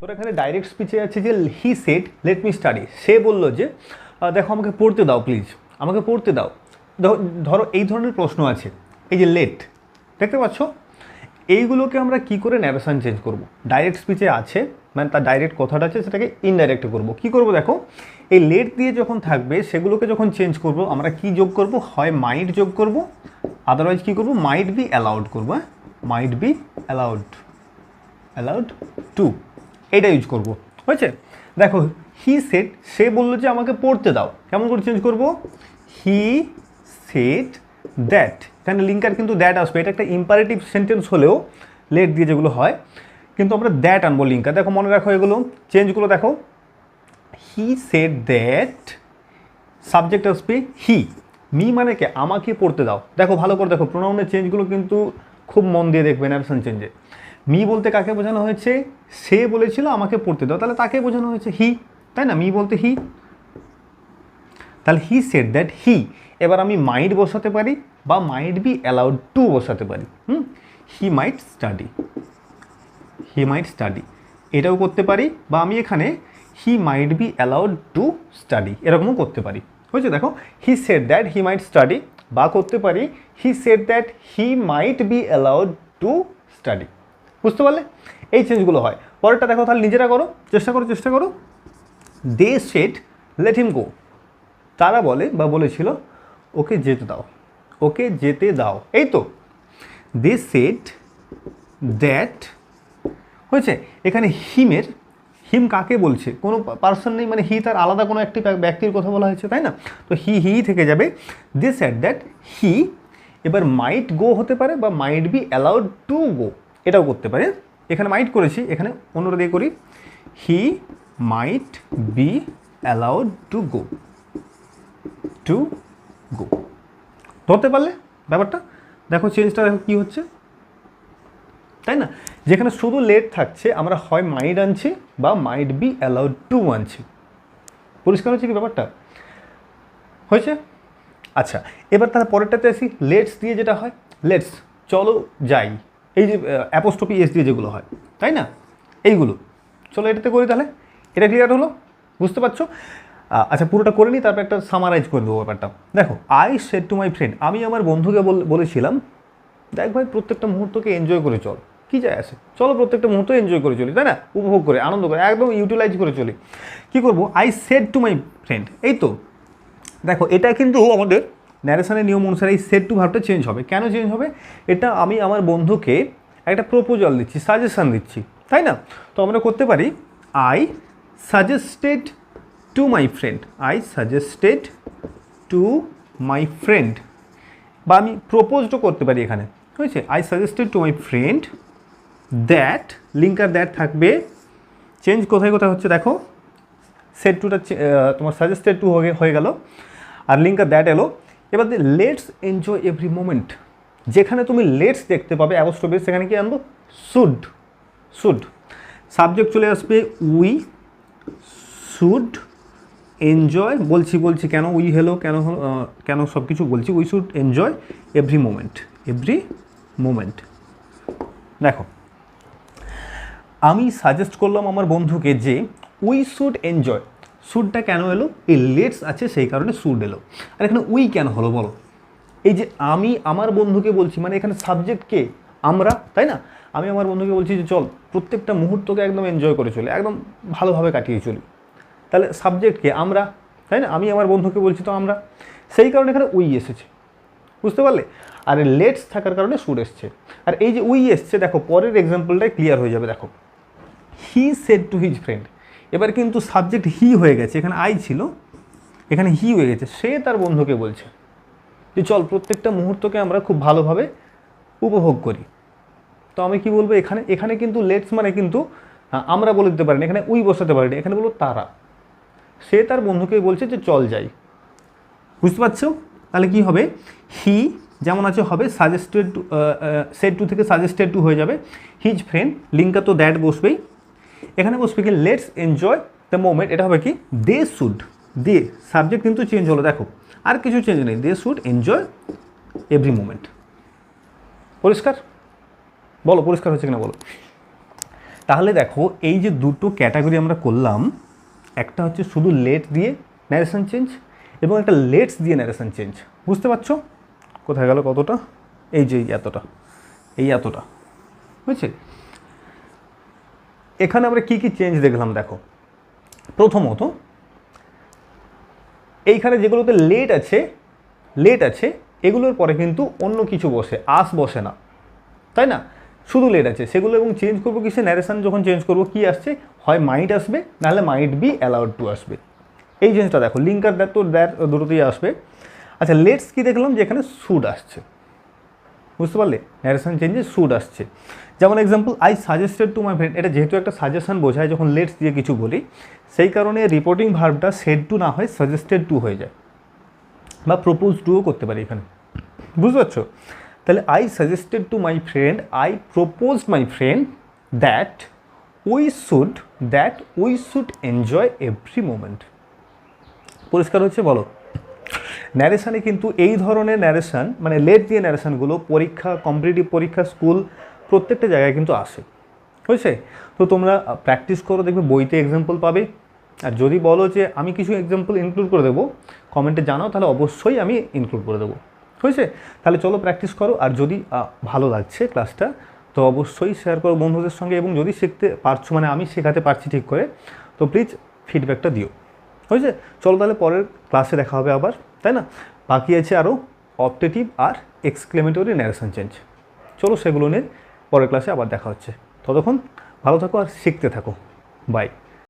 তোর এখানে ডাইরেক্ট স্পিচে আছে যে he said let me study, সে বললো যে দেখো আমাকে পড়তে দাও প্লিজ, আমাকে পড়তে দাও। ধরো এই ধরনের প্রশ্ন আছে, এই যে লেট, দেখতে পাচ্ছ, এইগুলোকে আমরা কি করে ন্যারেশন চেঞ্জ করব? ডাইরেক্ট স্পিচে আছে মানে তার ডাইরেক্ট কথাটা আছে, সেটাকে ইনডাইরেক্টে করব। কি করব দেখো, এই লেট দিয়ে যখন থাকবে সেগুলোকে যখন চেঞ্জ করব আমরা কি যোগ করব, হয় মাইট যোগ করব, আদারওয়াইজ কি করব, মাইট বি অ্যালাউড করব। মাইট বি অ্যালাউড টু, এটা ইউজ করব। হয়েছে? দেখো হি সেড, সে বললো যে আমাকে পড়তে দাও, কেমন করে চেঞ্জ করব, হি সেড দ্যাট, এখানে লিঙ্কার কিন্তু দ্যাট আসবে, এটা একটা ইম্পারেটিভ সেন্টেন্স হলেও লেট দিয়ে যেগুলো হয়, কিন্তু আমরা দ্যাট আনবো লিঙ্কার। দেখো মনে রাখো এগুলো চেঞ্জগুলো দেখো, হি সেড দ্যাট, সাবজেক্ট আসবে হি, মি মানে কে, আমাকে পড়তে দাও। দেখো ভালো করে দেখো, প্রোনাউনের চেঞ্জগুলো কিন্তু খুব মন দিয়ে দেখবে ন্যারেশন চেঞ্জে। মি বলতে কাকে বোঝানো হয়েছে, সে বলেছিল আমাকে পড়তে দাও, তাহলে তাকে বোঝানো হয়েছে হি, তাই না? মি বলতে হি, তাহলে হি সেড দ্যাট হি। এবার আমি মাইট বসাতে পারি বা মাইট বি অ্যালাউড টু বসাতে পারি। হি মাইট স্টাডি, এটাও করতে পারি, বা আমি এখানে he might be allowed to study এরকমও করতে পারি। হয়েছে? দেখো he said that he might study, বা করতে পারি he said that he might be allowed to study. বুঝতে পারলে? এই চেঞ্জগুলো হয়। পরেরটা দেখো, তাহলে নিজেরা করো, চেষ্টা করো। দে সেড লেট হিম গো, তারা বলে বা বলেছিল ওকে যেতে দাও, এই তো। দে সেড দ্যাট, হয়েছে? এখানে হিম কাকে বলছে, কোনো পার্সন নেই, মানে হি তার আলাদা কোনো একটি ব্যক্তির কথা বলা হয়েছে, তাই না? তো হি থেকে যাবে। দে সেড দ্যাট হি, এবার মাইট গো হতে পারে বা মাইট বি অ্যালাউড টু গো, এটাও করতে পারে। এখানে মাইট করেছি, এখানে অন্যটা দিয়ে করি, he might be allowed to go. ধরতে পারলে ব্যাপারটা? দেখো চেঞ্জটা দেখো কী হচ্ছে, তাই না? যেখানে শুধু লেট থাকছে আমরা হয় মাইট আনছি বা মাইট বি অ্যালাউড টু আনছি। পরিষ্কার হচ্ছে কি ব্যাপারটা? হয়েছে? আচ্ছা, এবার তার পরেরটাতে আসি। লেটস দিয়ে যেটা হয়, লেটস চলো যাই, এই যে অ্যাপোস্ট্রফি এস দিয়ে যেগুলো হয়, তাই না? এইগুলো চলো এটাতে করি, তাহলে এটা ক্লিয়ার হলো, বুঝতে পারছো? আচ্ছা পুরোটা করে নিই, তারপর একটা সামারাইজ করে দেবো ব্যাপারটা। দেখো I said to my friend, আমি আমার বন্ধুকে বলেছিলাম দেখ ভাই প্রত্যেকটা মুহূর্তকে এনজয় করে চল, কী যায় আসে, চলো প্রত্যেকটা মুহূর্ত এনজয় করে চলি, তাই না? উপভোগ করে, আনন্দ করে, একদম ইউটিলাইজ করে চলি। কী করবো, I said to my friend, এই তো। দেখো এটা কিন্তু আমাদের ন্যারেশনের নিয়ম অনুসারে এই সেড টু ভার্বটা চেঞ্জ হবে। কেন চেঞ্জ হবে? এটা আমি আমার বন্ধুকে একটা প্রপোজাল দিচ্ছি, সাজেশান দিচ্ছি, তাই না? তো আমরা করতে পারি I suggested to my friend, বা আমি প্রপোজডও করতে পারি এখানে। হয়েছে? I suggested to my friend that, linker that থাকবে। চেঞ্জ কোথায় হচ্ছে দেখো, সেড টুটা তোমার সাজেস্টেড টু হয়ে গেল, আর লিঙ্কার দ্যাট এলো। এবার লেটস এনজয় এভরি মোমেন্ট, যেখানে তুমি লেটস দেখতে পাবে অ্যাপোস্ট্রফি, সেখানে কি আনবো, শুড। সাবজেক্ট চলে আসবে উই শুড এনজয়, বলছি কেন উই হলো, কেন সব কিছু বলছি, we should enjoy every moment. দেখো আমি সাজেস্ট করলাম আমার বন্ধুকে যে উই শুড এনজয়, শুডটা কেন এলো, এই লেটস আছে সেই কারণে শুড এলো। আর এখানে উই কেন হলো বলো? এই যে আমি আমার বন্ধুকে বলছি, মানে এখানে সাবজেক্ট কে, আমরা, তাই না? আমি আমার বন্ধুকে বলছি যে চল প্রত্যেকটা মুহূর্তকে একদম এনজয় করে চলি, একদম ভালোভাবে কাটিয়ে চলি, তাহলে সাবজেক্টকে আমরা, তাই না? আমি আমার বন্ধুকে বলছি, তো আমরা, সেই কারণে এখানে উই এসেছে, বুঝতে পারলে? আর লেটস থাকার কারণে শুড এসছে। আর এই যে উই এসছে, দেখো পরের এক্সাম্পলটাই ক্লিয়ার হয়ে যাবে। দেখো he said to his friend, এবার কিন্তু সাবজেক্ট হি হয়ে গেছে, এখানে আই ছিল, এখানে হি হয়ে গেছে, সে তার বন্ধুকে বলছে যে চল প্রত্যেকটা মুহূর্তকে আমরা খুব ভালোভাবে উপভোগ করি। তো আমি কি বলবো, এখানে কিন্তু লেটস মানে কিন্তু আমরা বলে দিতে পারিনি, এখানে উই বসাতে পারিনি, এখানে বলবো তারা, সে তার বন্ধুকে বলছে যে চল যাই। বুঝতে পারছো? তাহলে কি হবে, হি যেমন আছে হবে সাজেস্টেড, সেড টু থেকে সাজেস্টেড টু হয়ে যাবে, হিজ ফ্রেন্ড, লিঙ্কার তো দ্যাট বসবেই, এখানে বসবে কি লেটস এনজয় দ্য মোমেন্ট, এটা হবে কি দে শুড, দিয়ে সাবজেক্ট কিন্তু চেঞ্জ হলো, দেখো আর কিছু চেঞ্জ নেই, they should enjoy every moment. পরিষ্কার? বলো পরিষ্কার হচ্ছে কিনা বলো। তাহলে দেখো এই যে দুটো ক্যাটাগরি আমরা করলাম, একটা হচ্ছে শুধু লেট দিয়ে ন্যারেশন চেঞ্জ এবং একটা লেটস দিয়ে ন্যারেশন চেঞ্জ। বুঝতে পারছো কোথায় গেল কতটা? এই যে এই এতটা বুঝছে। এখানে আমরা কি কি চেঞ্জ দেখলাম দেখো। প্রথমত এইখানে যেগুলোতে লেট আছে এগুলোর পরে কিন্তু অন্য কিছু বসে, আস বসে না, তাই না? শুধু লেট আছে সেগুলো, এবং চেঞ্জ করবো কিসে? ন্যারেশন যখন চেঞ্জ করবো কি আসছে? হয় মাইট আসবে, নাহলে মাইট বি অ্যালাউড টু আসবে। এই জিনিসটা দেখো, লিঙ্কার দ্যাট তো দ্যাট দুটোতেই আসবে। আচ্ছা লেটস কি দেখলাম যে এখানে শুড আসছে, বুঝতে পারলে? ন্যারেশন চেঞ্জে শুড আসছে। যেমন example, I suggested to my friend, এটা যেহেতু একটা সাজেশন বোঝায় যখন লেটস দিয়ে কিছু বলি, সেই কারণে রিপোর্টিং ভার্বটা সেড টু না হয় সাজেস্টেড টু হয়ে যায়, বা প্রপোজ টুও করতে পারি এখানে। বুঝতে পারছো? তাহলে I suggested to my friend, I proposed my friend that we should enjoy every moment. পরিষ্কার হচ্ছে বলো? ন্যারেশানে কিন্তু এই ধরনের ন্যারেশান, মানে লেট দিয়ে ন্যারেশানগুলো পরীক্ষা, কম্পিটিটিভ পরীক্ষা, স্কুল, প্রত্যেকটা জায়গায় কিন্তু আসে, হয়েছে? তো তোমরা প্র্যাকটিস করো, দেখবে বইতে এক্সাম্পল পাবে। আর যদি বলো যে আমি কিছু এক্সাম্পল ইনক্লুড করে দেবো, কমেন্টে জানাও, তাহলে অবশ্যই আমি ইনক্লুড করে দেবো, হয়েছে? তাহলে চলো প্র্যাকটিস করো। আর যদি ভালো লাগছে ক্লাসটা, তো অবশ্যই শেয়ার করো বন্ধুদের সঙ্গে, এবং যদি শিখতে পারছো, মানে আমি শেখাতে পারছি ঠিক করে, তো প্লিজ ফিডব্যাকটা দিও, হয়েছে? চলো তাহলে পরের ক্লাসে দেখা হবে আবার, তাই না? বাকি আছে আরও অপটেটিভ আর এক্সক্লেমেটরি ন্যারেশন চেঞ্জ। চলো সেগুলো নিয়ে পরের ক্লাসে আবার দেখা হচ্ছে। ততক্ষণ ভালো থাকো আর শিখতে থাকো। বাই।